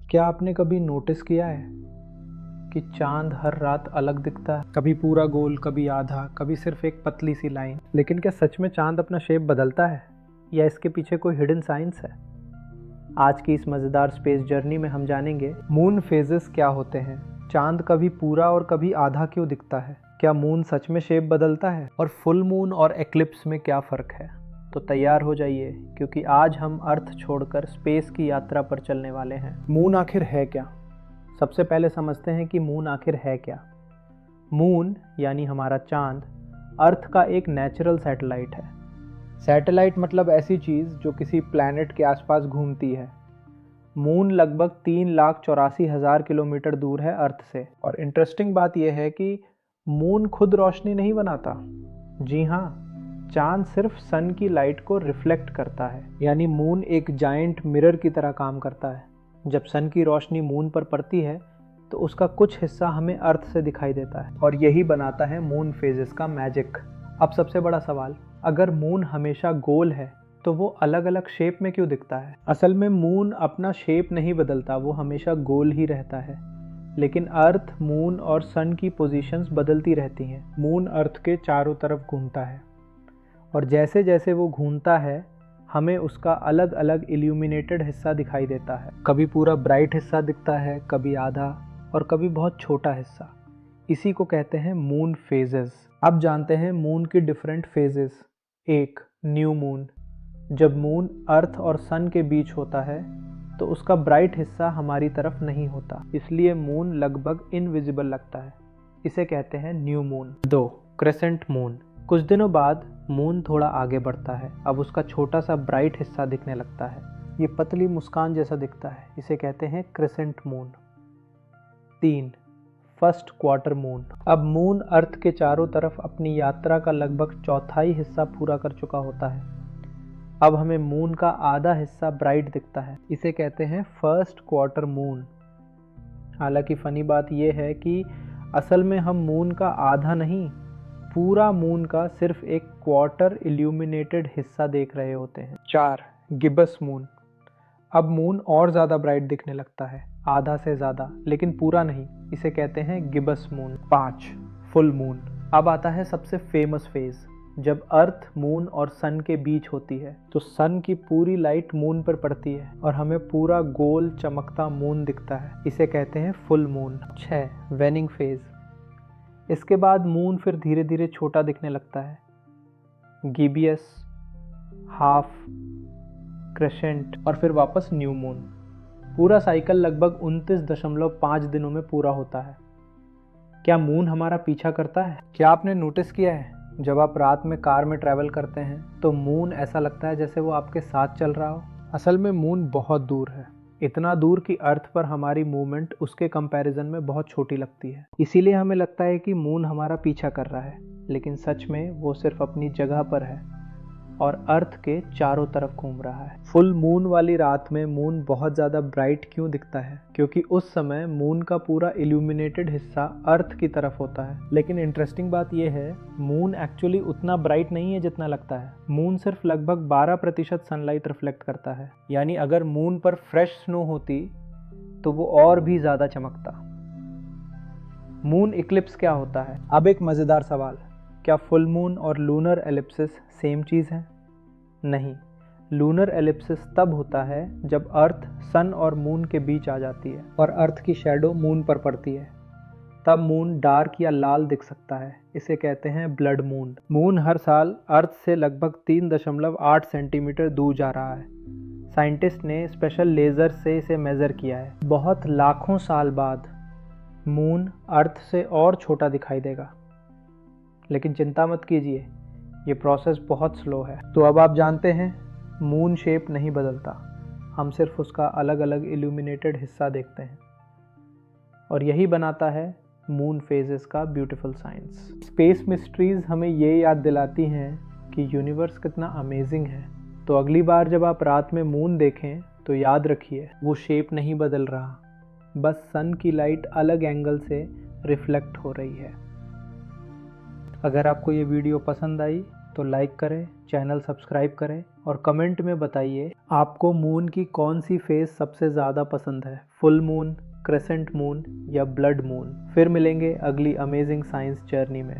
क्या आपने कभी नोटिस किया है कि चांद हर रात अलग दिखता है? कभी पूरा गोल, कभी आधा, कभी सिर्फ एक पतली सी लाइन। लेकिन क्या सच में चांद अपना शेप बदलता है या इसके पीछे कोई हिडन साइंस है? आज की इस मज़ेदार स्पेस जर्नी में हम जानेंगे मून फेजेस क्या होते हैं, चांद कभी पूरा और कभी आधा क्यों दिखता है, क्या मून सच में शेप बदलता है और फुल मून और एक्लिप्स में क्या फ़र्क है। तो तैयार हो जाइए, क्योंकि आज हम अर्थ छोड़कर स्पेस की यात्रा पर चलने वाले हैं। मून आखिर है क्या? सबसे पहले समझते हैं कि मून आखिर है क्या। मून यानी हमारा चांद अर्थ का एक नेचुरल सैटेलाइट है। सैटेलाइट मतलब ऐसी चीज़ जो किसी प्लैनेट के आसपास घूमती है। मून लगभग 3,84,000 किलोमीटर दूर है अर्थ से। और इंटरेस्टिंग बात यह है कि मून खुद रोशनी नहीं बनाता। जी हाँ, चांद सिर्फ सन की लाइट को रिफ्लेक्ट करता है। यानी मून एक जायंट मिरर की तरह काम करता है। जब सन की रोशनी मून पर पड़ती है तो उसका कुछ हिस्सा हमें अर्थ से दिखाई देता है, और यही बनाता है मून फेजेस का मैजिक। अब सबसे बड़ा सवाल, अगर मून हमेशा गोल है तो वो अलग अलग शेप में क्यों दिखता है? असल में मून अपना शेप नहीं बदलता, वो हमेशा गोल ही रहता है। लेकिन अर्थ, मून और सन की पोजीशंस बदलती रहती हैं। मून अर्थ के चारों तरफ घूमता है, और जैसे जैसे वो घूमता है हमें उसका अलग अलग इल्यूमिनेटेड हिस्सा दिखाई देता है। कभी पूरा ब्राइट हिस्सा दिखता है, कभी आधा, और कभी बहुत छोटा हिस्सा। इसी को कहते हैं मून फेजेस। अब जानते हैं मून की डिफरेंट फेजेस। एक, न्यू मून। जब मून अर्थ और सन के बीच होता है तो उसका ब्राइट हिस्सा हमारी तरफ नहीं होता, इसलिए मून लगभग इनविजिबल लगता है। इसे कहते हैं न्यू मून। दो, क्रेसेंट मून। कुछ दिनों बाद मून थोड़ा आगे बढ़ता है, अब उसका छोटा सा ब्राइट हिस्सा दिखने लगता है। ये पतली मुस्कान जैसा दिखता है, इसे कहते हैं क्रेसेंट मून। तीन, फर्स्ट क्वार्टर मून। अब मून अर्थ के चारों तरफ अपनी यात्रा का लगभग चौथाई हिस्सा पूरा कर चुका होता है। अब हमें मून का आधा हिस्सा ब्राइट दिखता है, इसे कहते हैं फर्स्ट क्वार्टर मून। हालांकि फनी बात यह है कि असल में हम मून का आधा नहीं, पूरा मून का सिर्फ एक क्वार्टर इल्यूमिनेटेड हिस्सा देख रहे होते हैं। चार, गिबस मून। अब मून और ज़्यादा ब्राइट दिखने लगता है, आधा से ज़्यादा, लेकिन पूरा नहीं, इसे कहते हैं गिबस मून। पाँच, फुल मून। अब आता है सबसे फेमस फेज, जब अर्थ, मून और सन के बीच होती है तो सन की पूरी लाइट मून पर पड़ती है और हमें पूरा गोल चमकता मून दिखता है, इसे कहते हैं फुल मून। 6, वेनिंग फेज। इसके बाद मून फिर धीरे धीरे छोटा दिखने लगता है। गिबियस, हाफ, क्रेसेंट और फिर वापस न्यू मून। पूरा साइकिल लगभग 29.5 दिनों में पूरा होता है। क्या मून हमारा पीछा करता है? क्या आपने नोटिस किया है, जब आप रात में कार में ट्रैवल करते हैं तो मून ऐसा लगता है जैसे वो आपके साथ चल रहा हो? असल में मून बहुत दूर है, इतना दूर कि अर्थ पर हमारी मूवमेंट उसके कंपैरिजन में बहुत छोटी लगती है। इसीलिए हमें लगता है कि मून हमारा पीछा कर रहा है, लेकिन सच में वो सिर्फ अपनी जगह पर है और अर्थ के चारों तरफ घूम रहा है। फुल मून वाली रात में मून बहुत ज़्यादा ब्राइट क्यों दिखता है? क्योंकि उस समय मून का पूरा इल्यूमिनेटेड हिस्सा अर्थ की तरफ होता है। लेकिन इंटरेस्टिंग बात यह है, मून एक्चुअली उतना ब्राइट नहीं है जितना लगता है। मून सिर्फ लगभग 12% सनलाइट रिफ्लेक्ट करता है। यानी अगर मून पर फ्रेश स्नो होती तो वो और भी ज़्यादा चमकता। मून इक्लिप्स क्या होता है? अब एक मज़ेदार सवाल, क्या फुल मून और लूनर एलिप्सिस सेम चीज़ है? नहीं, लूनर एलिप्सिस तब होता है जब अर्थ सन और मून के बीच आ जाती है और अर्थ की शैडो मून पर पड़ती है। तब मून डार्क या लाल दिख सकता है, इसे कहते हैं ब्लड मून। मून हर साल अर्थ से लगभग 3.8 सेंटीमीटर दूर जा रहा है। साइंटिस्ट ने स्पेशल लेज़र से इसे मेज़र किया है। बहुत लाखों साल बाद मून अर्थ से और छोटा दिखाई देगा। लेकिन चिंता मत कीजिए, ये प्रोसेस बहुत स्लो है। तो अब आप जानते हैं, मून शेप नहीं बदलता, हम सिर्फ उसका अलग अलग इल्यूमिनेटेड हिस्सा देखते हैं। और यही बनाता है मून फेजेस का ब्यूटीफुल साइंस। स्पेस मिस्ट्रीज हमें ये याद दिलाती हैं कि यूनिवर्स कितना अमेजिंग है। तो अगली बार जब आप रात में मून देखें तो याद रखिए, वो शेप नहीं बदल रहा, बस सन की लाइट अलग एंगल से रिफ्लेक्ट हो रही है। अगर आपको ये वीडियो पसंद आई तो लाइक करें, चैनल सब्सक्राइब करें और कमेंट में बताइए आपको मून की कौन सी फेज सबसे ज़्यादा पसंद है, फुल मून, क्रेसेंट मून या ब्लड मून। फिर मिलेंगे अगली अमेजिंग साइंस जर्नी में।